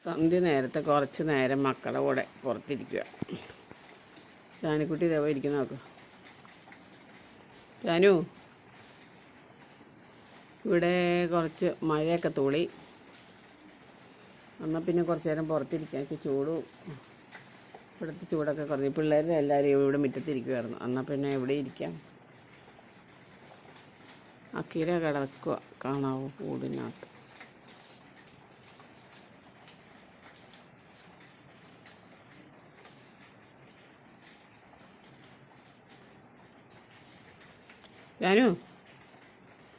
സന്ധ്യ നേരത്തെ കുറച്ച് നേരം മക്കളുടെ കൂടെ പുറത്തിരിക്കുക. ജാനിക്കുട്ടി ഇതേപോലെ ഇരിക്കുന്ന നോക്കുക. ജാനു, ഇവിടെ കുറച്ച് മഴയൊക്കെ തൂളി. എന്നാൽ പിന്നെ കുറച്ച് നേരം പുറത്തിരിക്കാൻ വെച്ചാൽ ചൂടും ഇവിടുത്തെ ചൂടൊക്കെ കുറഞ്ഞു. പിള്ളേരെ എല്ലാവരും ഇവിടെ മുറ്റത്തിരിക്കുമായിരുന്നു. എന്നാൽ പിന്നെ എവിടെ ഇരിക്കാം. അക്കീര കിടക്കുക കാണാവോ കൂടിനകത്ത്. ജാനു,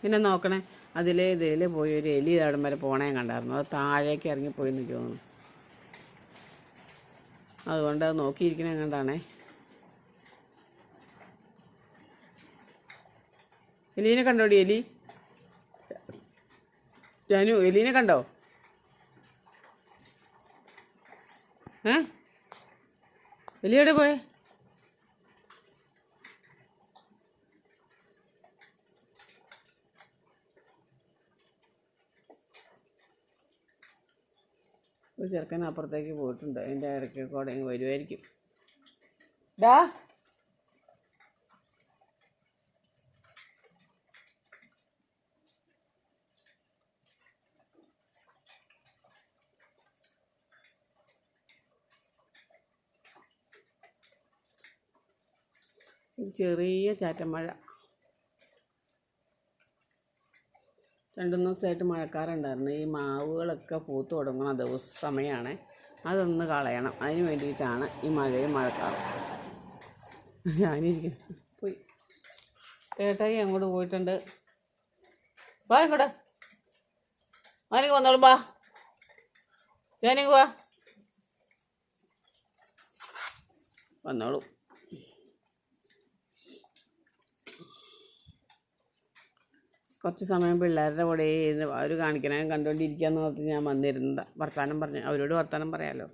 പിന്നെ നോക്കണേ, ഇതിൽ പോയി ഒരു എലി അവിടം വരെ പോണേ കണ്ടായിരുന്നു. അത് താഴേക്ക് ഇറങ്ങിപ്പോയി എന്ന് തോന്നുന്നു. അതുകൊണ്ട് അത് നോക്കിയിരിക്കണേ കണ്ടാണേ. എലീനെ കണ്ടോടി? എലി ജാനു, എലീനെ കണ്ടോ? എലി എവിടെ പോയേ? ഒരു ചെറുക്കൻ അപ്പുറത്തേക്ക് പോയിട്ടുണ്ട്. അതിൻ്റെ ഇടയ്ക്ക് കൂടെ വരുമായിരിക്കും. ഡാ, ചെറിയ ചാറ്റമഴ. 2-3 ദിവസമായിട്ട് മഴക്കാറുണ്ടായിരുന്നു. ഈ മാവുകളൊക്കെ പൂത്ത് തുടങ്ങുന്ന സമയമാണ്. അതൊന്ന് കളയണം. അതിന് വേണ്ടിയിട്ടാണ് ഈ മഴയും മഴക്കാറും. ഞാനിരിക്കും പോയി. ചേട്ടായി അങ്ങോട്ട് പോയിട്ടുണ്ട്. വാ ഇങ്ങോട്ട്, ആരെങ്കിലും വന്നോളും. വാ ഞാനിങ്ങ് വാ, വന്നോളൂ. കുറച്ച് സമയം പിള്ളേരുടെ കൂടെ അവർ കാണിക്കണേ കണ്ടുകൊണ്ടിരിക്കുകയെന്ന് പറഞ്ഞിട്ട് ഞാൻ വന്നിരുന്നത്. വർത്തമാനം പറഞ്ഞു, അവരോട് വർത്തമാനം പറയാമല്ലോ.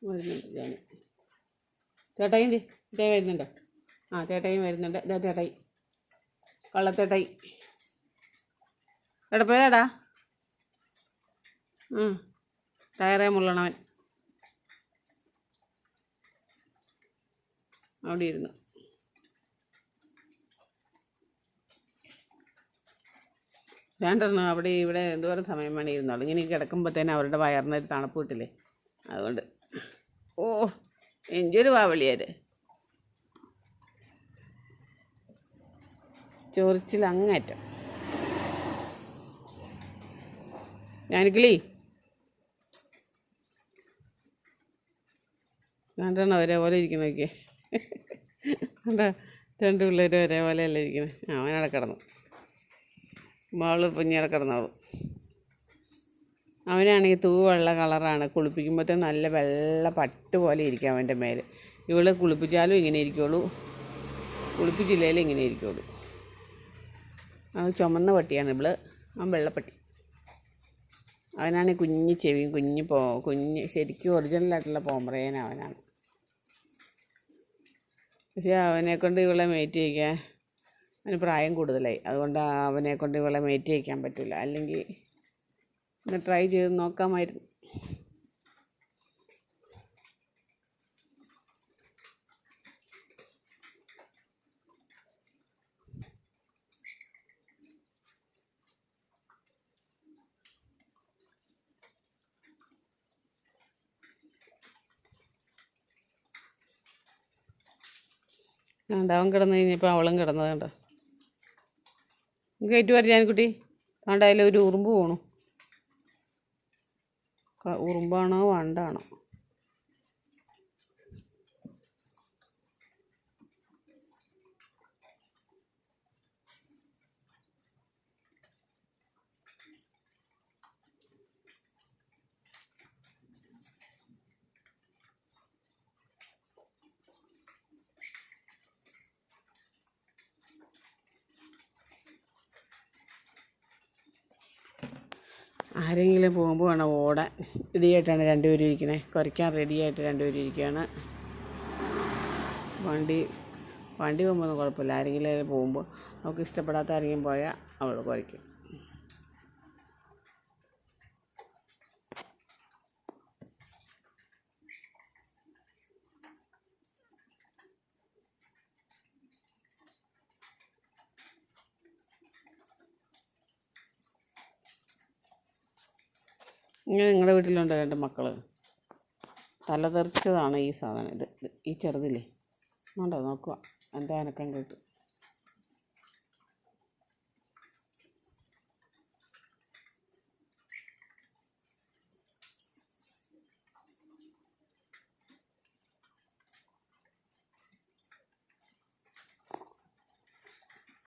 വരുന്നുണ്ട് ഞാൻ. ചേട്ടായി വരുന്നുണ്ടോ? ആ, ചേട്ടായും വരുന്നുണ്ട്. ഇതാ ചേട്ടായി, കള്ളത്തേട്ടായി. എടപ്പോയതാടാ? ടയറേ മുള്ളണവൻ അവിടെ ഇരുന്നു. രണ്ടെണ്ണം അവിടെ ഇവിടെ എന്തോരം സമയം വേണേ ഇരുന്നോളൂ. ഇങ്ങനെ കിടക്കുമ്പോഴത്തേനും അവരുടെ വയറിനൊരു തണുപ്പ് കിട്ടില്ലേ, അതുകൊണ്ട്. ഓ, എന്റൊരു വാവളിയാര്. ചൊറിച്ചിൽ അങ്ങേറ്റം. ഞാനിക്കിളി രണ്ടെണ്ണം ഒരേപോലെ ഇരിക്കുന്ന നോക്കിയേ. എന്താ, 2 പിള്ളേർ ഒരേപോലെ അല്ലേ ഇരിക്കുന്നത്. അവനവിടെ കിടന്നു, മോള് കുഞ്ഞിടെ കിടന്നോളൂ. അവനാണെങ്കിൽ തൂവെള്ള കളറാണ്. കുളിപ്പിക്കുമ്പോഴത്തേ നല്ല വെള്ള പട്ട് പോലെ ഇരിക്കും അവൻ്റെ മേലെ. ഇവള് കുളിപ്പിച്ചാലും ഇങ്ങനെ ഇരിക്കുള്ളൂ, കുളിപ്പിച്ചില്ലേലും ഇങ്ങനെ ഇരിക്കുള്ളൂ. അവൻ ചുമന്ന പട്ടിയാണ് ഇവള്, അവൻ വെള്ളപ്പട്ടി. അവനാണെങ്കിൽ കുഞ്ഞ് ചെവിയും കുഞ്ഞ് ശരിക്കും ഒറിജിനലായിട്ടുള്ള പോമറേൻ അവനാണ്. പക്ഷേ അവനെക്കൊണ്ട് ഇവളെ മേറ്റ് ചെയ്യിക്കാൻ, അവന് പ്രായം കൂടുതലായി. അതുകൊണ്ട് അവനെക്കൊണ്ട് ഇവളെ മേറ്റ് ചെയ്യിക്കാൻ പറ്റില്ല. അല്ലെങ്കിൽ ഒന്ന് ട്രൈ ചെയ്ത് നോക്കാമായിരുന്നു. അവൻ കിടന്നു കഴിഞ്ഞപ്പോൾ അവളും കിടന്നത് കണ്ടോ. കയറ്റി വരെ ജാനിക്കുട്ടി. അതുകൊണ്ട് ഒരു ഉറുമ്പ് പോണു. ഉറുമ്പാണോ വണ്ടാണോ? ആരെങ്കിലും പോകുമ്പോൾ വേണം ഓടാൻ. റെഡിയായിട്ടാണ് 2 പേരും ഇരിക്കണേ. കുറയ്ക്കാൻ റെഡിയായിട്ട് 2 പേരും ഇരിക്കുകയാണ്. വണ്ടി പോകുമ്പോൾ കുഴപ്പമില്ല. ആരെങ്കിലും പോകുമ്പോൾ അവൾക്ക് ഇഷ്ടപ്പെടാത്ത ആരെങ്കിലും പോയാൽ അവൾ കുറയ്ക്കും. ഇങ്ങനെ നിങ്ങളുടെ വീട്ടിലുണ്ട് രണ്ട് മക്കൾ. തല തെറിച്ചതാണ് ഈ സാധനം. ഇത് ഈ ചെറുതില്ലേ ഉണ്ടോ നോക്കുക, എന്തോ അനക്കം കേട്ടു.